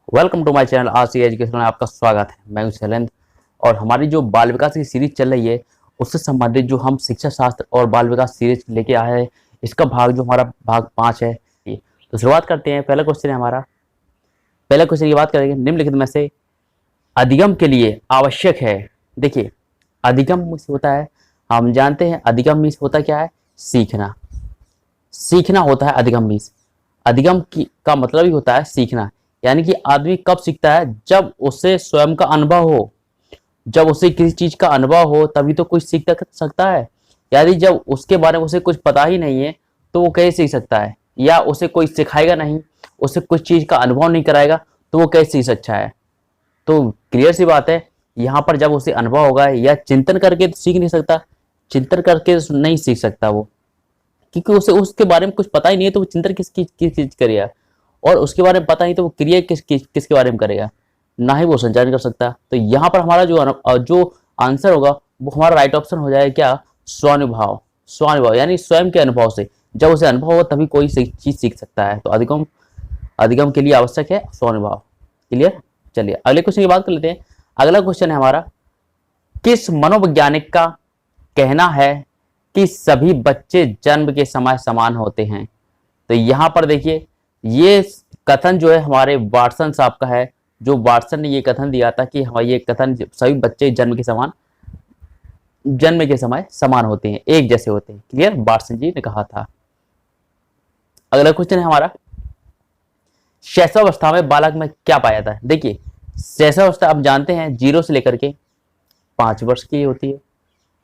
Welcome to my channel RC education में आपका स्वागत है। मैं हूं शैलेंद्र और हमारी जो बाल विकास की सीरीज चल रही है उससे संबंधित जो हम शिक्षा शास्त्र और बाल विकास सीरीज लेके आए हैं, इसका भाग जो हमारा भाग 5 है। तो शुरुआत करते हैं। पहला क्वेश्चन है हमारा। पहला क्वेश्चन की बात करेंगे, निम्नलिखित में से अधिगम के लिए आवश्यक है। देखिए, अधिगम मीन्स होता है, हम जानते हैं अधिगम मीन्स होता क्या है, सीखना। सीखना होता है अधिगम मीन्स। अधिगम का मतलब ही होता है सीखना। यानी कि आदमी कब सीखता है, जब उसे स्वयं का अनुभव हो। जब उसे किसी चीज का अनुभव हो तभी तो कुछ सीख सकता है। यदि जब उसके बारे में उसे कुछ पता ही नहीं है तो वो कैसे सीख सकता है, या उसे कोई सिखाएगा नहीं, उसे कुछ चीज का अनुभव नहीं कराएगा तो वो कैसे सीख सकता है। तो क्लियर सी बात है, यहाँ पर जब उसे अनुभव होगा, या चिंतन करके तो सीख नहीं सकता। चिंतन करके नहीं सीख सकता वो, क्योंकि उसे उसके बारे में कुछ पता ही नहीं है, तो वो चिंतन किस चीज करेगा। और उसके बारे में पता नहीं तो वो क्रिया किसके बारे में करेगा, ना ही वो संचालन कर सकता। तो यहाँ पर हमारा जो आंसर होगा वो हमारा राइट ऑप्शन हो जाएगा क्या, स्वानुभाव। स्वानुभाव यानी स्वयं के अनुभव से, जब उसे अनुभव हो तभी कोई चीज सीख सकता है। तो अधिगम अधिगम के लिए आवश्यक है स्वानुभाव। क्लियर। चलिए अगले क्वेश्चन की बात कर लेते हैं। अगला क्वेश्चन है हमारा, किस मनोवैज्ञानिक का कहना है कि सभी बच्चे जन्म के समय समान होते हैं। तो यहां पर देखिए, ये कथन जो है हमारे वाटसन साहब का है। जो वाटसन ने ये कथन दिया था कि हमारे ये कथन, सभी बच्चे जन्म के समय समान होते हैं, एक जैसे होते हैं। क्लियर, वाटसन जी ने कहा था। अगला क्वेश्चन है हमारा, शैशवावस्था में बालक में क्या पाया जाता है। देखिए, शैशवावस्था आप जानते हैं 0 से लेकर के 5 वर्ष की होती है।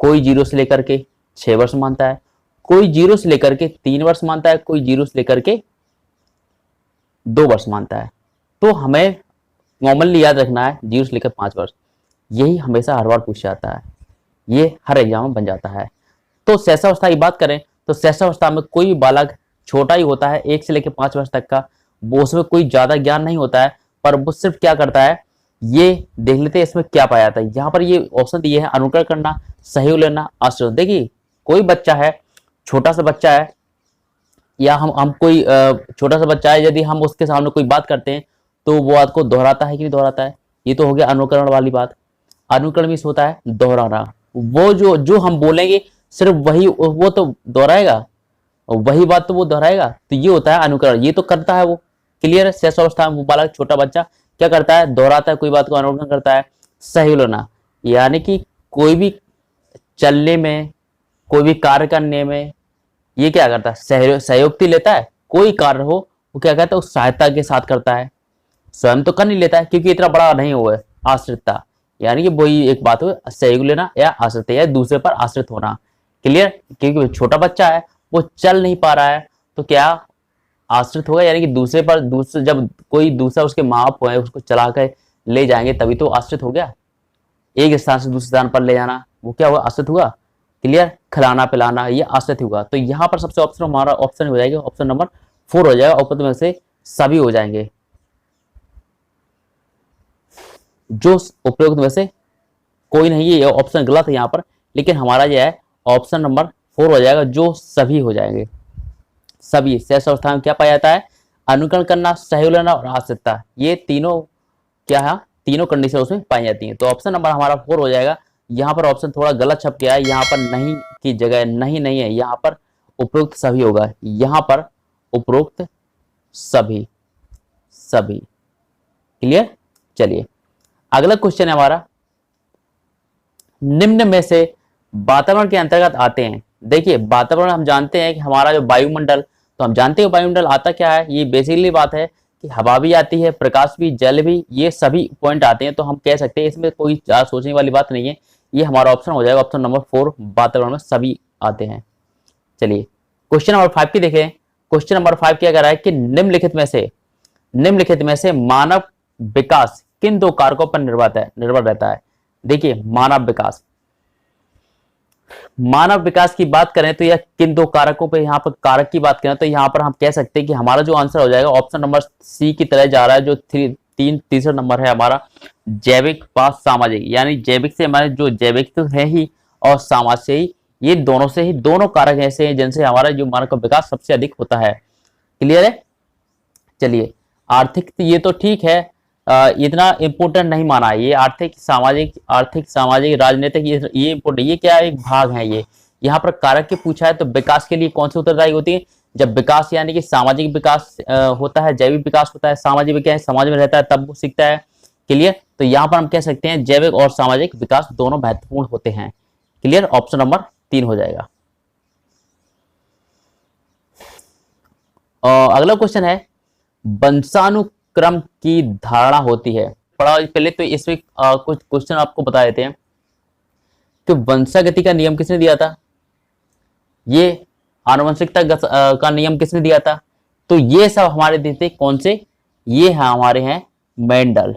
कोई 0 से लेकर के 6 वर्ष मानता है, कोई 0 से लेकर के 3 वर्ष मानता है, कोई 0 से लेकर के 2 वर्ष मानता है। तो हमें नॉर्मली याद रखना है 0 से लेकर 5 वर्ष। यही हमेशा हर बार पूछा जाता है, ये हर एग्जाम में बन जाता है। तो शैशवावस्था की बात करें तो शैशवावस्था में कोई भी बालक छोटा ही होता है, 1 से लेकर 5 वर्ष तक का। वो उसमें कोई ज्यादा ज्ञान नहीं होता है, पर वो सिर्फ क्या करता है, ये देख लेते हैं इसमें क्या पाया जाता है। यहाँ पर ये ऑप्शन दिए हैं, अनुकरण करना, सहयोग लेना, आश्रय। देखिए, कोई बच्चा है, छोटा सा बच्चा है, या हम कोई छोटा सा बच्चा है, यदि हम उसके सामने कोई बात करते हैं तो वो बात को दोहराता है कि नहीं दोहराता है। ये तो हो गया अनुकरण वाली बात। अनुकरण मीन्स होता है दोहराना। वो जो जो हम बोलेंगे सिर्फ वही वो तो दोहराएगा, वही बात तो वो दोहराएगा। तो ये होता है अनुकरण, ये तो करता है वो। क्लियर है। शैशवावस्था में वो बालक, छोटा बच्चा क्या करता है, दोहराता है, कोई बात को अनुकरण करता है। सहयोग लेना यानी कि कोई भी चलने में, कोई भी कार्य करने में ये क्या करता है, सहयोग लेता है। कोई कार्य हो वो क्या करता है, उस सहायता के साथ करता है। स्वयं तो कर नहीं लेता है क्योंकि इतना बड़ा नहीं हुआ है। आश्रितता यानी कि वही एक बात हो, सहयोग लेना या आश्रित या दूसरे पर आश्रित होना। क्लियर। क्योंकि छोटा बच्चा है, वो चल नहीं पा रहा है, तो क्या आश्रित होगा, यानी कि दूसरे पर, दूसरे जब कोई दूसरा उसके माँ बाप है उसको चला कर ले जाएंगे तभी तो आश्रित हो गया। एक स्थान से दूसरे स्थान पर ले जाना, वो क्या हुआ, आश्रित हुआ। क्लियर। खिलाना पिलाना, ये आश्रित हुआ। तो यहाँ पर सबसे ऑप्शन हमारा ऑप्शन हो जाएगा, ऑप्शन नंबर 4 हो जाएगा। उपरोक्त में से सभी हो जाएंगे, जो उपरोक्त में से कोई नहीं है। ये ऑप्शन गलत है यहाँ पर, लेकिन हमारा जो है ऑप्शन नंबर 4 हो जाएगा, जो सभी हो जाएंगे। सभी शैशवावस्था में क्या पाया जाता है, अनुकरण करना, सहयोग लेना और आश्रितता। ये तीनों क्या है, तीनों कंडीशन उसमें पाई जाती हैं। तो ऑप्शन नंबर हमारा 4 हो जाएगा। यहाँ पर ऑप्शन थोड़ा गलत छप गया है, यहाँ पर नहीं की जगह नहीं नहीं है, यहाँ पर उपरोक्त सभी होगा। यहाँ पर उपरोक्त सभी, सभी। क्लियर। चलिए अगला क्वेश्चन है हमारा, निम्न में से वातावरण के अंतर्गत आते हैं। देखिए, वातावरण हम जानते हैं कि हमारा जो वायुमंडल, तो हम जानते हैं वायुमंडल आता क्या है। ये बेसिकली बात है कि हवा भी आती है, प्रकाश भी, जल भी, ये सभी पॉइंट आते हैं। तो हम कह सकते हैं इसमें कोई ज्यादा सोचने वाली बात नहीं है। ये हमारा ऑप्शन हो जाएगा, ऑप्शन नंबर 4, वातावरण में सभी आते हैं। चलिए क्वेश्चन नंबर 5 की देखें। क्वेश्चन नंबर 5 क्या कह रहा है कि निम्नलिखित में से मानव विकास किन 2 कारकों पर निर्भर रहता है। देखिए, मानव विकास की बात करें तो यह किन 2 कारकों पे, यहाँ पर कारक की बात करें तो यहाँ पर हम कह सकते हैं कि हमारा जो आंसर हो जाएगा ऑप्शन नंबर सी की तरह जा रहा है। जो तीसरा नंबर है हमारा, जैविक व सामाजिक। यानी जैविक से हमारे जो जैविक तो है ही, और समाज से ही, ये दोनों से ही, दोनों कारक ऐसे हैं जिनसे हमारा जो मानव का विकास सबसे अधिक होता है। क्लियर है। चलिए आर्थिक ये तो ठीक है, इतना इम्पोर्टेंट नहीं माना है। ये आर्थिक सामाजिक राजनीतिक ये इम्पोर्टेंट, ये क्या एक भाग है ये। यहाँ पर कारक के पूछा है तो विकास के लिए कौन सी उत्तरदायी होती है? जब विकास यानी कि सामाजिक विकास होता है, जैविक विकास होता है, सामाजिक विकास समाज में रहता है तब वो सीखता है। क्लियर? तो यहाँ पर हम कह सकते हैं जैविक और सामाजिक विकास दोनों महत्वपूर्ण होते हैं। क्लियर? ऑप्शन नंबर 3 हो जाएगा। अगला क्वेश्चन है वंशानुक्रम की धारणा होती है। पढ़ा पहले तो इसमें कुछ क्वेश्चन आपको बता देते हैं कि वंशागति का नियम किसने दिया था, ये आनुवंशिकता का नियम किसने दिया था? तो ये सब हमारे देते कौन से? ये है हमारे हैं मेंडल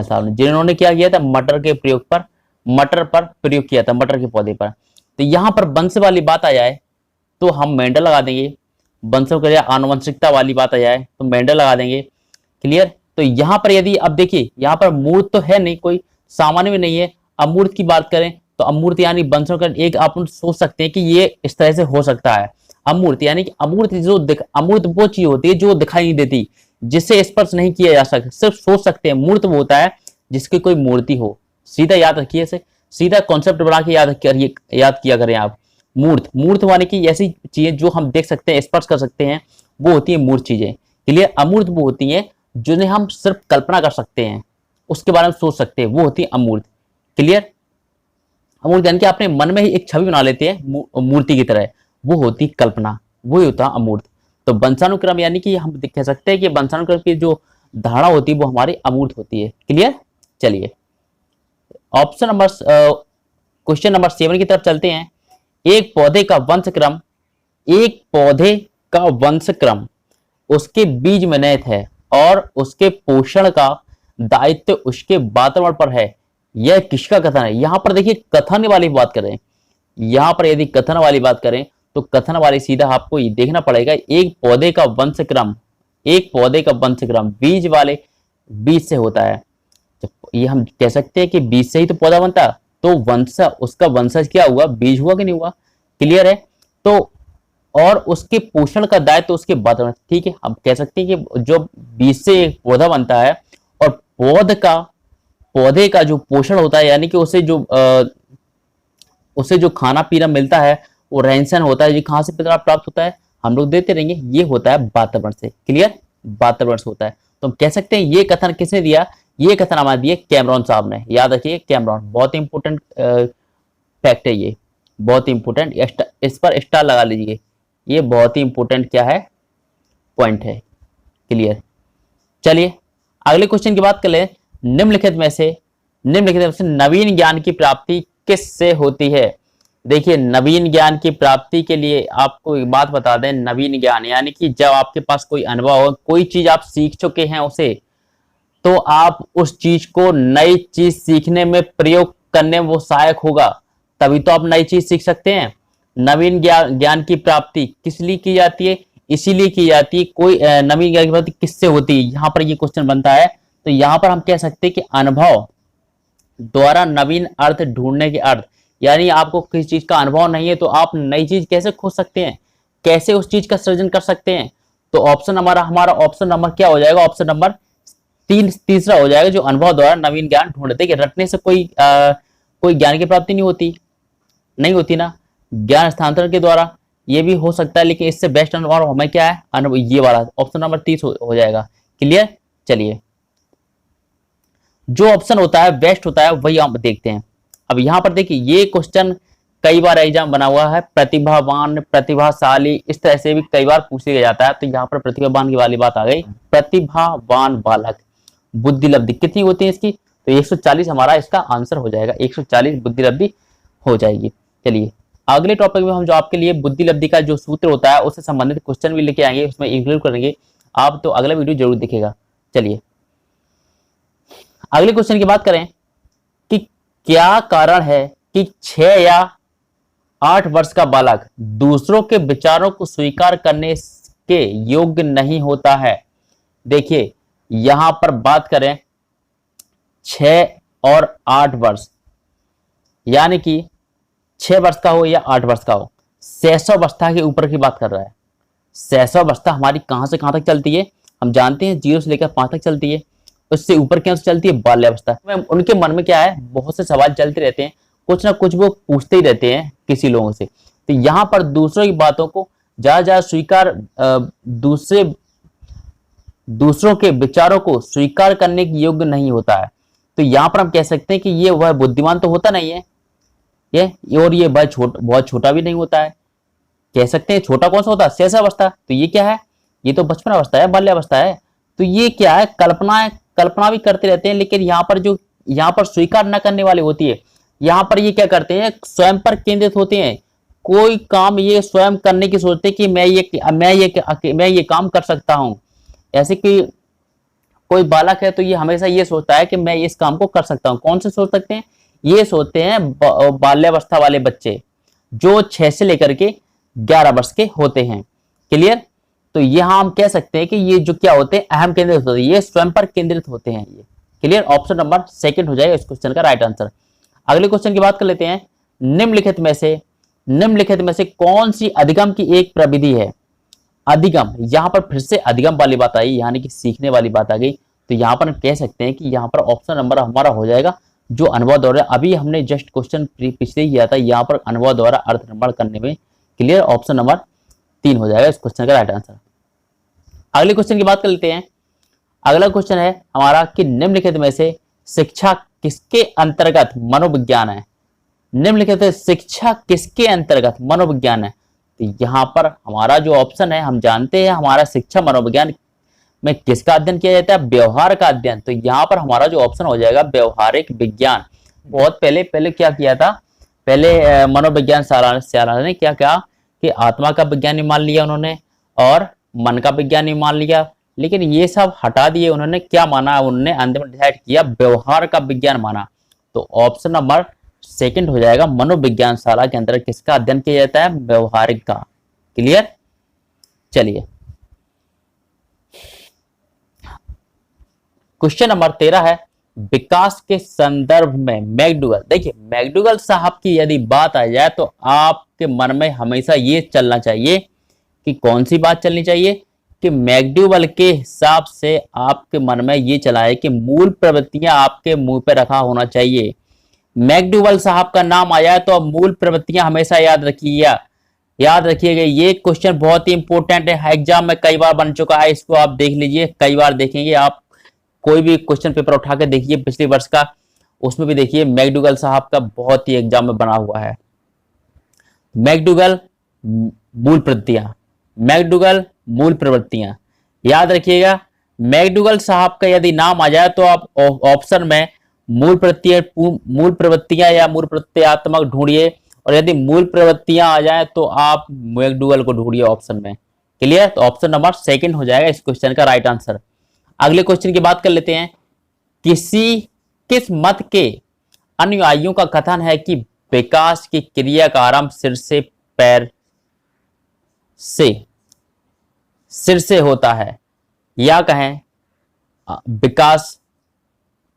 साहब ने, जिन्होंने क्या किया था मटर पर प्रयोग किया था, मटर के पौधे पर। तो यहां पर वंश वाली बात आ जाए तो हम मेंडल लगा देंगे, वंश के आनुवंशिकता वाली बात आ जाए तो मेंडल लगा देंगे। क्लियर? तो यहां पर यदि अब देखिए यहां पर मूर्त तो है नहीं, कोई सामान्य में नहीं है। अमूर्त की बात करें तो अमूर्त यानी वंशों का एक आप सोच सकते हैं कि ये इस तरह से हो सकता है। अमूर्त यानी कि अमूर्त वो चीज होती है जो दिखाई नहीं देती, जिससे स्पर्श नहीं किया जा सकता, सिर्फ सोच सकते हैं। मूर्त वो होता है जिसकी कोई मूर्ति हो। सीधा याद रखिए, इसे सीधा कॉन्सेप्ट बना के याद किया करें आप। मूर्त वाले की ऐसी चीजें जो हम देख सकते हैं, स्पर्श कर सकते हैं, वो होती है मूर्त चीजें। क्लियर? अमूर्त वो होती है जिन्हें हम सिर्फ कल्पना कर सकते हैं, उसके बारे में सोच सकते हैं, वो होती है अमूर्त। क्लियर? अमूर्त यानी कि अपने मन में ही एक छवि बना लेते हैं मूर्ति की तरह, वो होती कल्पना, वो ही होता अमूर्त। तो वंशानुक्रम यानी कि हम कह सकते हैं कि वंशानुक्रम की जो धारणा होती है वो हमारी अमूर्त होती है। क्लियर? चलिए ऑप्शन नंबर क्वेश्चन नंबर 7 की तरफ चलते हैं। एक पौधे का वंशक्रम उसके बीज में निहित है और उसके पोषण का दायित्व उसके वातावरण पर है, यह किसका कथन है? यहां पर देखिए कथन वाली बात करें, यहां पर यदि कथन वाली बात करें तो कथन वाली सीधा आपको ये देखना पड़ेगा। एक पौधे का वंशक्रम बीज से होता है। ये हम कह सकते हैं कि बीज से ही तो पौधा बनता है, तो उसका वंशज क्या हुआ? बीज हुआ कि नहीं हुआ? क्लियर है? तो और उसके पोषण का दायित्व तो उसके वातावरण। ठीक है, हम कह सकते हैं कि जो बीज से एक पौधा बनता है और पौधे का जो पोषण होता है यानी कि उसे जो खाना पीना मिलता है, वो रहन सहन होता है, ये कहां से प्राप्त होता है? हम लोग देते रहेंगे, ये होता है वातावरण से। क्लियर? वातावरण से होता है। तो हम कह सकते हैं ये कथन किसने दिया? ये कथन हमारे दिए कैमरॉन साहब ने। याद रखिए कैमरॉन, बहुत इंपॉर्टेंट फैक्ट है ये, बहुत इंपॉर्टेंट। इस पर स्टार लगा लीजिए, ये बहुत ही इंपॉर्टेंट क्या है? पॉइंट है। क्लियर? चलिए अगले क्वेश्चन की बात कर ले। निम्नलिखित में से नवीन ज्ञान की प्राप्ति किससे होती है? देखिए नवीन ज्ञान की प्राप्ति के लिए आपको एक बात बता दें, नवीन ज्ञान यानी कि जब आपके पास कोई अनुभव हो, कोई चीज आप सीख चुके हैं उसे, तो आप उस चीज को नई चीज सीखने में प्रयोग करने में वो सहायक होगा, तभी तो आप नई चीज सीख सकते हैं। नवीन ज्ञान की प्राप्ति किस लिए की जाती है? इसीलिए की जाती है। कोई नवीन ज्ञान की प्राप्ति किससे होती है? यहां पर ये क्वेश्चन बनता है। तो यहां पर हम कह सकते हैं कि अनुभव द्वारा नवीन अर्थ ढूंढने के अर्थ, यानी आपको किसी चीज का अनुभव नहीं है तो आप नई चीज कैसे खोज सकते हैं, कैसे उस चीज का सृजन कर सकते हैं? तो हमारा ऑप्शन नंबर क्या हो जाएगा? ऑप्शन नंबर तीसरा हो जाएगा, जो अनुभव द्वारा नवीन ज्ञान ढूंढते। कि रटने से कोई ज्ञान की प्राप्ति नहीं होती ना, ज्ञान स्थानांतरण के द्वारा ये भी हो सकता है, लेकिन इससे बेस्ट अनुभव हमें क्या है? अनुभव। ये वाला ऑप्शन नंबर 30 हो जाएगा। क्लियर? चलिए जो ऑप्शन होता है बेस्ट होता है वही हम देखते हैं। अब यहां पर देखिए ये क्वेश्चन कई बार एग्जाम बना हुआ है, प्रतिभावान, प्रतिभाशाली, इस तरह से भी कई बार पूछे जाता है। तो यहाँ पर प्रतिभावान की वाली बात आ गई। प्रतिभावान बालक, बुद्धि लब्धि कितनी होती है इसकी? तो 140 हमारा इसका आंसर हो जाएगा, 140 बुद्धि लब्धि हो जाएगी। चलिए अगले टॉपिक में हम जो आपके लिए बुद्धि लब्धि का जो सूत्र होता है उससे संबंधित क्वेश्चन भी लेके आएंगे, उसमें इंक्लूड करेंगे आप, तो अगला वीडियो जरूर दिखेगा। चलिए अगले क्वेश्चन की बात करें कि क्या कारण है कि 6 या 8 वर्ष का बालक दूसरों के विचारों को स्वीकार करने के योग्य नहीं होता है? देखिए यहां पर बात करें 6 और 8 वर्ष, यानी कि 6 वर्ष का हो या 8 वर्ष का हो, शैशवावस्था के ऊपर की बात कर रहा है। शैशवावस्था हमारी कहां से कहां तक चलती है? हम जानते हैं 0 से लेकर 5 तक चलती है, उससे ऊपर क्या चलती है बाल्यावस्था। उनके मन में क्या है, बहुत से सवाल चलते रहते हैं, कुछ ना कुछ वो पूछते ही रहते हैं किसी लोगों से। तो यहाँ पर दूसरों की बातों को ज्यादा स्वीकार, दूसरों के विचारों को स्वीकार करने के योग्य नहीं होता है। तो यहाँ पर हम कह सकते हैं कि ये वह बुद्धिमान तो होता नहीं है ये, और ये बहुत छोटा भी नहीं होता है। कह सकते हैं छोटा कौन सा होता है, शैशवावस्था। तो ये क्या है, ये तो बचपन अवस्था है, बाल्यावस्था है। तो ये क्या है, कल्पना भी करते रहते हैं, लेकिन यहाँ पर स्वीकार न करने वाली होती है। यहाँ पर ये क्या करते हैं, स्वयं पर केंद्रित होते हैं। कोई काम ये स्वयं करने की सोचते हैं कि मैं ये काम कर सकता हूं। ऐसे कि कोई बालक है तो ये हमेशा ये सोचता है कि मैं इस काम को कर सकता हूं। कौन से सोच सकते हैं, ये सोचते हैं बाल्यावस्था वाले बच्चे, जो 6 से लेकर के 11 वर्ष के होते हैं। क्लियर। तो यहां हम कह सकते हैं कि ये जो क्या होते हैं, अहम केंद्रित होते हैं, ये स्वयं पर केंद्रित होते हैं ये। क्लियर। ऑप्शन नंबर सेकंड हो जाएगा इस क्वेश्चन का राइट आंसर। अगले क्वेश्चन की बात कर लेते हैं। निम्नलिखित में से कौन सी अधिगम की एक प्रविधि है। अधिगम, यहां पर फिर से अधिगम वाली बात आई, यानी कि सीखने वाली बात आ गई। तो यहां पर हम कह सकते हैं कि यहां पर ऑप्शन नंबर हमारा हो जाएगा जो अनुभव द्वारा, अभी हमने जस्ट क्वेश्चन पिछले किया था, यहां पर अनुभव द्वारा अर्थ निर्माण करने में। क्लियर। ऑप्शन नंबर 3 हो जाएगा इस क्वेश्चन का राइट आंसर। अगले क्वेश्चन की बात कर लेते हैं। अगला क्वेश्चन है हमारा कि निम्नलिखित में से शिक्षा किसके अंतर्गत मनोविज्ञान है। निम्नलिखित शिक्षा किसके अंतर्गत मनोविज्ञान है। तो यहां पर हमारा जो ऑप्शन है, हम जानते हैं हमारा शिक्षा मनोविज्ञान में किसका अध्ययन किया जाता है, व्यवहार का अध्ययन। तो यहां पर हमारा जो ऑप्शन हो जाएगा व्यवहारिक विज्ञान। बहुत पहले क्या किया था, पहले मनोविज्ञान शाला ने क्या किया कि आत्मा का विज्ञान ही मान लिया उन्होंने, और मन का विज्ञान ही मान लिया, लेकिन ये सब हटा दिए। उन्होंने क्या माना, उन्होंने अंत में डिसाइड किया व्यवहार का विज्ञान माना। तो ऑप्शन नंबर सेकंड हो जाएगा, मनोविज्ञान शाला के अंदर किसका अध्ययन किया जाता है, व्यवहारिक का। क्लियर। चलिए क्वेश्चन नंबर 13 है, विकास के संदर्भ में मैकडूगल। देखिए मैकडूगल साहब की यदि बात आ जाए तो आपके मन में हमेशा ये चलना चाहिए कि कौन सी बात चलनी चाहिए, कि मैकडूगल के हिसाब से आपके मन में ये चला है कि मूल प्रवृत्तियां आपके मुंह पे रखा होना चाहिए। मैकडूगल साहब का नाम आया तो अब मूल प्रवृत्तियां हमेशा याद रखिएगा। ये क्वेश्चन बहुत ही इंपॉर्टेंट है, एग्जाम में कई बार बन चुका है, इसको आप देख लीजिए, कई बार देखेंगे आप। कोई भी क्वेश्चन पेपर उठा के देखिए पिछले वर्ष का, उसमें भी देखिए मैकडूगल साहब का बहुत ही एग्जाम में बना हुआ है। मैकडूगल मूल प्रवृत्तियां याद रखिएगा। मैकडूगल साहब का यदि नाम आ जाए तो आप ऑप्शन में मूल प्रवृत्तियां या मूल प्रत्ययात्मक ढूंढिए, और यदि मूल प्रवृत्तियां आ जाए तो आप मैकडूगल को ढूंढिए ऑप्शन में। क्लियर। तो ऑप्शन नंबर सेकंड हो जाएगा इस क्वेश्चन का राइट आंसर। अगले क्वेश्चन की बात कर लेते हैं। किस मत के अनुयायियों का कथन है कि विकास की क्रिया का आरंभ सिर से होता है, या कहें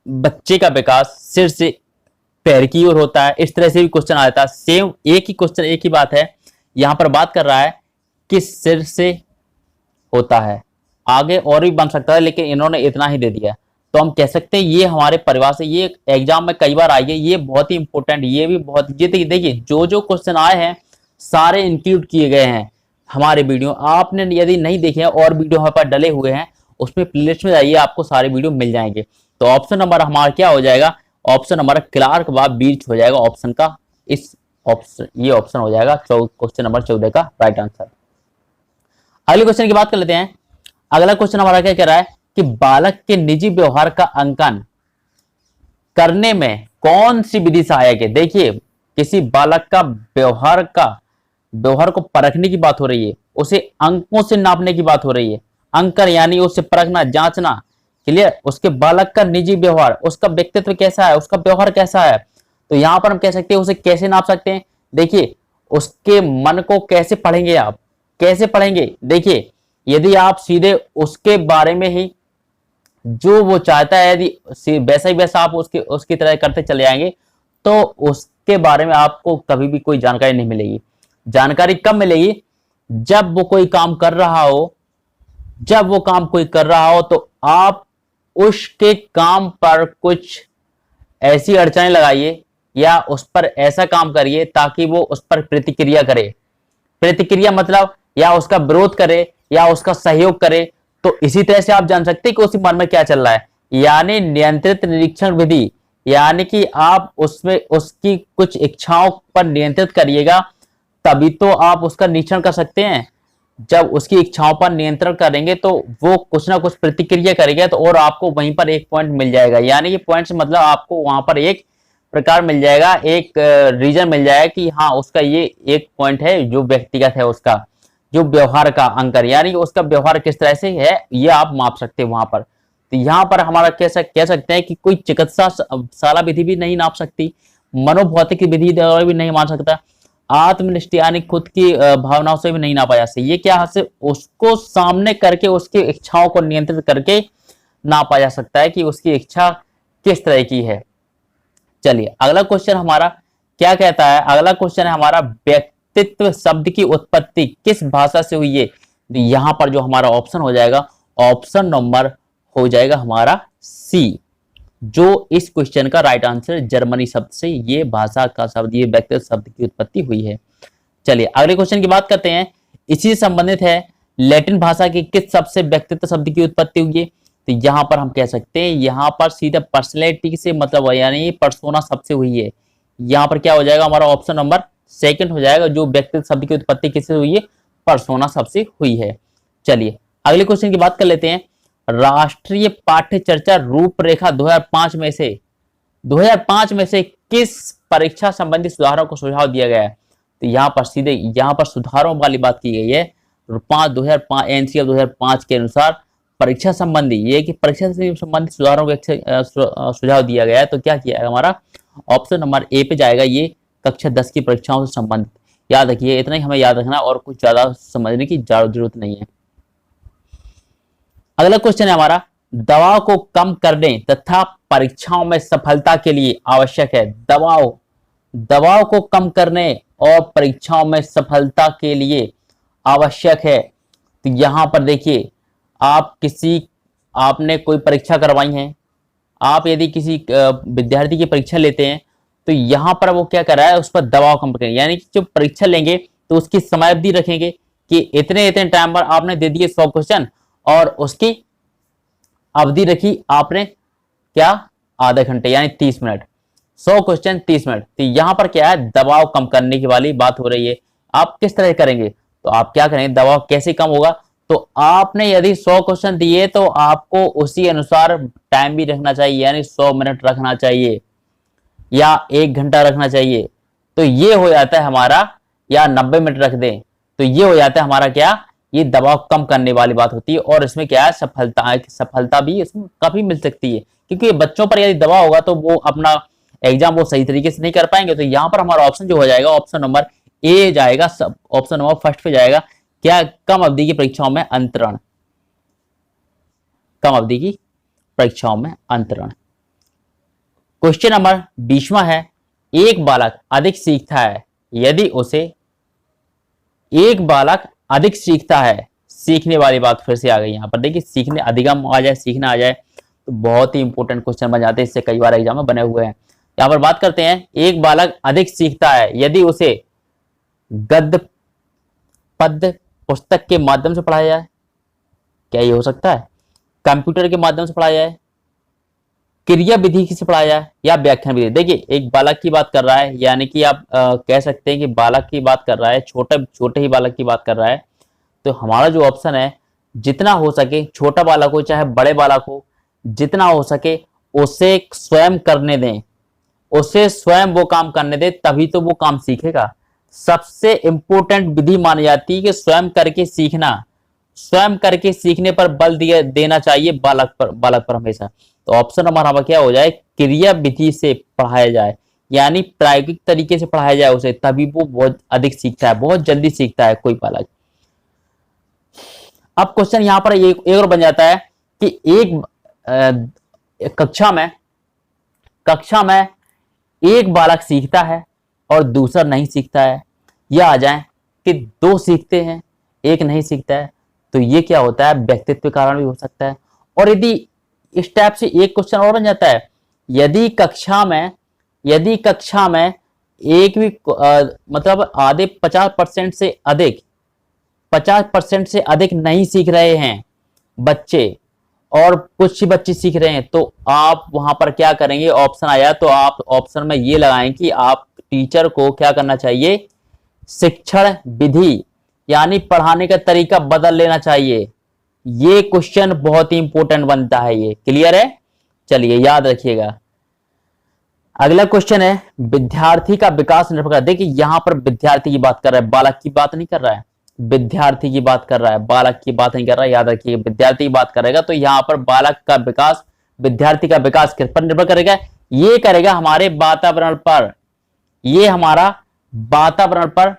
बच्चे का विकास सिर से पैर की ओर होता है। इस तरह से भी क्वेश्चन आता है, सेम एक ही क्वेश्चन, एक ही बात है। यहां पर बात कर रहा है कि सिर से होता है, आगे और भी बन सकता है, लेकिन इन्होंने इतना ही दे दिया। तो हम कह सकते हैं ये हमारे परिवार से, ये एग्जाम में कई बार आई है, ये बहुत ही इंपॉर्टेंट, ये भी बहुत, ये देखिए जो क्वेश्चन आए हैं सारे इंक्लूड किए गए हैं हमारे वीडियो। आपने यदि नहीं देखे हैं और वीडियो हमारे पास डले हुए हैं, उसमें प्लेलिस्ट में जाइए, आपको सारे वीडियो मिल जाएंगे। तो ऑप्शन नंबर हमारा क्या हो जाएगा, ऑप्शन हमारा क्लार्क व बीच हो जाएगा ऑप्शन का। ये ऑप्शन हो जाएगा क्वेश्चन नंबर 14 का राइट आंसर। अगले क्वेश्चन की बात कर लेते हैं। अगला क्वेश्चन हमारा क्या कह रहा है कि बालक के निजी व्यवहार का अंकन करने में कौन सी विधि सहायक है। देखिए किसी बालक का व्यवहार को परखने की बात हो रही है, उसे अंकों से नापने की बात हो रही है। अंकन यानी उसे परखना, जांचना। क्लियर। उसके बालक का निजी व्यवहार, उसका व्यक्तित्व कैसा है, उसका व्यवहार कैसा है। तो यहां पर हम कह सकते हैं उसे कैसे नाप सकते हैं। देखिए उसके मन को कैसे पढ़ेंगे आप, कैसे पढ़ेंगे। देखिए यदि आप सीधे उसके बारे में ही जो वो चाहता है, यदि वैसा आप उसकी तरह करते चले जाएंगे तो उसके बारे में आपको कभी भी कोई जानकारी नहीं मिलेगी। जानकारी कब मिलेगी, जब वो कोई काम कर रहा हो जब वो काम कोई कर रहा हो तो आप उसके काम पर कुछ ऐसी अड़चने लगाइए या उस पर ऐसा काम करिए ताकि वो उस पर प्रतिक्रिया करे। प्रतिक्रिया मतलब या उसका विरोध करे या उसका सहयोग करे। तो इसी तरह से आप जान सकते हैं कि उसके मन में क्या चल रहा है, यानी नियंत्रित निरीक्षण विधि, यानी कि आप उसमें उसकी कुछ इच्छाओं पर नियंत्रित करिएगा, तभी तो आप उसका निरीक्षण कर सकते हैं। जब उसकी इच्छाओं पर नियंत्रण करेंगे तो वो कुछ ना कुछ प्रतिक्रिया करेगा, तो और आपको वहीं पर एक पॉइंट मिल जाएगा। यानी ये पॉइंट मतलब आपको वहां पर एक प्रकार मिल जाएगा, एक रीजन मिल जाएगा कि हाँ उसका ये एक पॉइंट है जो व्यक्तिगत है, उसका जो व्यवहार का अंकर, यानी उसका व्यवहार किस तरह से है ये आप माप सकते हैं वहां पर। तो यहाँ पर हमारा कैसा कह सकते हैं कि कोई चिकित्सा शाला विधि भी नहीं नाप सकती, मनोभौतिक विधि द्वारा भी नहीं मान सकता, आत्मनिष्ठ यानी खुद की भावनाओं से भी नहीं नापा जा सकता। ये क्या है, उसको सामने करके उसकी इच्छाओं को नियंत्रित करके नापा जा सकता है कि उसकी इच्छा किस तरह की है। चलिए अगला क्वेश्चन हमारा क्या कहता है, अगला क्वेश्चन है हमारा व्यक्तित्व शब्द की उत्पत्ति किस भाषा से हुई है। तो यहां पर जो हमारा ऑप्शन हो जाएगा, ऑप्शन नंबर हो जाएगा हमारा सी, जो इस क्वेश्चन का राइट आंसर जर्मनी शब्द से ये भाषा का शब्द, ये व्यक्तित्व शब्द की उत्पत्ति हुई है। चलिए अगले क्वेश्चन की बात करते हैं, इसी से संबंधित है, लैटिन भाषा की किस शब्द से व्यक्तित्व शब्द की उत्पत्ति हुई है। तो यहां पर हम कह सकते हैं, यहां पर सीधा पर्सनैलिटी से मतलब यानी पर्सोना शब्द से हुई है। यहां पर क्या हो जाएगा हमारा ऑप्शन नंबर सेकंड हो जाएगा, जो व्यक्तित्व शब्द की उत्पत्ति किससे हुई है, पर्सोना शब्द से हुई है। चलिए अगले क्वेश्चन की बात कर लेते हैं, राष्ट्रीय पाठ्य चर्चा रूपरेखा 2005 में से किस परीक्षा संबंधी सुधारों को सुझाव दिया गया है। तो यहाँ पर सीधे यहाँ पर सुधारों वाली बात की गई है। 2005 एनसीएफ 2005 के अनुसार परीक्षा संबंधी, ये कि परीक्षा से संबंधित सुधारों को सुझाव दिया गया है। तो क्या किया है हमारा ऑप्शन नंबर ए पे जाएगा, ये कक्षा 10 की परीक्षाओं से संबंधित। याद रखिए, इतना ही हमें याद रखना और कुछ ज्यादा समझने की जरूरत नहीं है। अगला क्वेश्चन है हमारा, दबाव को कम करने तथा परीक्षाओं में सफलता के लिए आवश्यक है। दबाव को कम करने और परीक्षाओं में सफलता के लिए आवश्यक है। तो यहां पर देखिए, आपने कोई परीक्षा करवाई है, आप यदि किसी विद्यार्थी की परीक्षा लेते हैं तो यहां पर वो क्या कर रहा है, उस पर दबाव कम करें, यानी कि जब परीक्षा लेंगे तो उसकी समय अवधि रखेंगे कि इतने इतने टाइम पर आपने दे दिए 100 क्वेश्चन, और उसकी अवधि रखी आपने क्या, आधे घंटे यानी 30 मिनट, 100 क्वेश्चन 30 मिनट। तो यहां पर क्या है, दबाव कम करने की वाली बात हो रही है। आप किस तरह करेंगे, तो आप क्या करेंगे, दबाव कैसे कम होगा, तो आपने यदि 100 क्वेश्चन दिए तो आपको उसी अनुसार टाइम भी रखना चाहिए, यानी 100 मिनट रखना चाहिए या 1 घंटा रखना चाहिए। तो ये हो जाता है हमारा, या 90 मिनट रख दें तो ये हो जाता है हमारा क्या, ये दबाव कम करने वाली बात होती है। और इसमें क्या है, सफलता भी इसमें काफी मिल सकती है, क्योंकि बच्चों पर यदि दबाव होगा तो वो अपना एग्जाम वो सही तरीके से नहीं कर पाएंगे। तो यहाँ पर हमारा ऑप्शन जो हो जाएगा, ऑप्शन नंबर ए जाएगा, ऑप्शन नंबर फर्स्ट पे जाएगा, क्या, कम अवधि की परीक्षाओं में अंतरण, कम अवधि की परीक्षाओं में अंतरण। क्वेश्चन नंबर 20वां है, एक बालक अधिक सीखता है यदि उसे, एक बालक अधिक सीखता है, सीखने वाली बात फिर से आ गई। यहां पर देखिए, सीखने अधिगम आ जाए, सीखना आ जाए तो बहुत ही इंपॉर्टेंट क्वेश्चन बन जाते हैं, इससे कई बार एग्जाम में बने हुए हैं। यहां पर बात करते हैं, एक बालक अधिक सीखता है यदि उसे गद्य पद्य पुस्तक के माध्यम से पढ़ाया जाए, क्या ये हो सकता है, कंप्यूटर के माध्यम से पढ़ाया जाए, क्रिया विधि से पढ़ाया जाए, या व्याख्यान विधि। देखिए, एक बालक की बात कर रहा है, यानी कि आप कह सकते हैं कि बालक की बात कर रहा है, छोटे ही बालक की बात कर रहा है। तो हमारा जो ऑप्शन है, जितना हो सके, छोटा बालक हो चाहे बड़े बालक हो, जितना हो सके उसे स्वयं करने दें, उसे स्वयं वो काम करने दें, तभी तो वो काम सीखेगा। सबसे इंपॉर्टेंट विधि मानी जाती है कि स्वयं करके सीखना, स्वयं करके सीखने पर बल देना चाहिए बालक पर हमेशा। तो ऑप्शन नंबर हमारा क्या हो जाए, क्रिया विधि से पढ़ाया जाए, यानी प्रायोगिक तरीके से पढ़ाया जाए उसे, तभी वो बहुत अधिक सीखता है, बहुत जल्दी सीखता है कोई बालक। अब क्वेश्चन यहां पर एक और बन जाता है कि एक कक्षा में एक बालक सीखता है और दूसरा नहीं सीखता है, या आ जाए कि 2 सीखते हैं 1 नहीं सीखता है। तो ये क्या होता है, व्यक्तित्व के कारण भी हो सकता है। और यदि इस टाइप से एक क्वेश्चन और बन जाता है, यदि कक्षा में एक भी मतलब आधे 50% से अधिक नहीं सीख रहे हैं बच्चे और कुछ ही बच्चे सीख रहे हैं, तो आप वहां पर क्या करेंगे, ऑप्शन आया तो आप ऑप्शन में ये लगाएं कि आप टीचर को क्या करना चाहिए, शिक्षण विधि यानी पढ़ाने का तरीका बदल लेना चाहिए। ये क्वेश्चन बहुत ही इंपॉर्टेंट बनता है, ये क्लियर है, चलिए याद रखिएगा। अगला क्वेश्चन है, विद्यार्थी का विकास निर्भर करता है। देखिए यहां पर विद्यार्थी की बात कर रहा है, बालक की बात नहीं कर रहा है, विद्यार्थी की बात कर रहा है, बालक की बात नहीं कर रहा है। याद रखिए विद्यार्थी की बात करेगा तो यहां पर बालक का विकास, विद्यार्थी का विकास किस पर निर्भर करेगा, ये करेगा हमारे वातावरण पर, ये हमारा वातावरण पर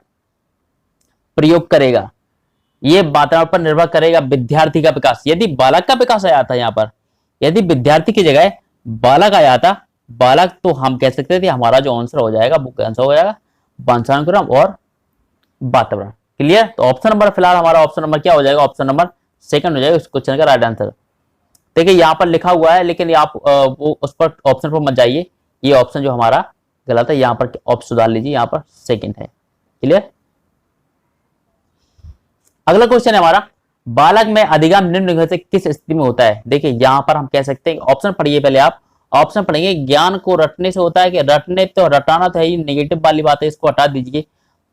प्रयोग करेगा, ये वातावरण पर निर्भर करेगा विद्यार्थी का विकास। यदि बालक का विकास आया था यहां पर, यदि विद्यार्थी की जगह बालक आया था, बालक, तो हम कह सकते थे हमारा जो आंसर हो जाएगा वो आंसर हो जाएगा वंशानुक्रम और वातावरण। क्लियर, तो ऑप्शन नंबर फिलहाल हमारा ऑप्शन नंबर क्या हो जाएगा, ऑप्शन नंबर सेकंड हो जाएगा इस क्वेश्चन का राइट आंसर। देखिए यहां पर लिखा हुआ है लेकिन आप वो उस पर ऑप्शन पर मत जाइए, ये ऑप्शन जो हमारा गलत है, यहां पर ऑप्शन सुधार लीजिए, यहां पर सेकंड है। क्लियर, अगला क्वेश्चन है हमारा, बालक में अधिगम निम्न से किस स्थिति में होता है। देखिए यहां पर हम कह सकते हैं, ऑप्शन पढ़िए पहले आप, ऑप्शन पढ़ेंगे, ज्ञान को रटने से होता है कि रटने, तो रटाना तो है ही नेगेटिव वाली बात है, इसको हटा दीजिए।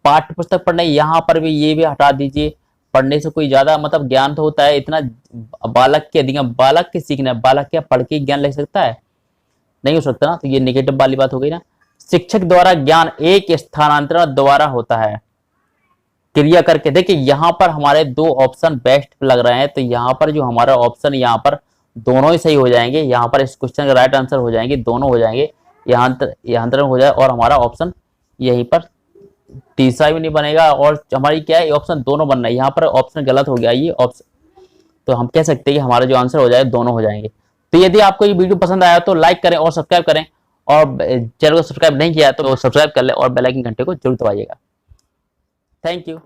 पाठ्य पुस्तक पढ़ने, यहां पर भी ये भी हटा दीजिए, पढ़ने से कोई ज्यादा मतलब ज्ञान तो होता है इतना, बालक के अधिगम, बालक के सीखना, बालक क्या पढ़ के ज्ञान ले सकता है, नहीं हो सकता ना, तो ये नेगेटिव वाली बात हो गई ना। शिक्षक द्वारा ज्ञान एक स्थानांतरण द्वारा होता है, क्रिया करके। देखिए यहां पर हमारे दो ऑप्शन बेस्ट लग रहे हैं, तो यहां पर जो हमारा ऑप्शन, यहां पर दोनों ही सही हो जाएंगे, यहां पर इस क्वेश्चन का राइट आंसर हो जाएंगे, दोनों हो जाएंगे, यहां हो जाए और हमारा ऑप्शन यहीं पर तीसरा भी नहीं बनेगा, और हमारी क्या है, ऑप्शन दोनों बनना है, यहाँ पर ऑप्शन गलत हो गया ये ऑप्शन, तो हम कह सकते हैं कि हमारा जो आंसर हो जाए दोनों हो जाएंगे। तो यदि आपको ये वीडियो पसंद आया तो लाइक करें और सब्सक्राइब करें, और चैनल को सब्सक्राइब नहीं किया तो सब्सक्राइब कर ले और बेल आइकन घंटे को जरूर दबाइएगा। Thank you.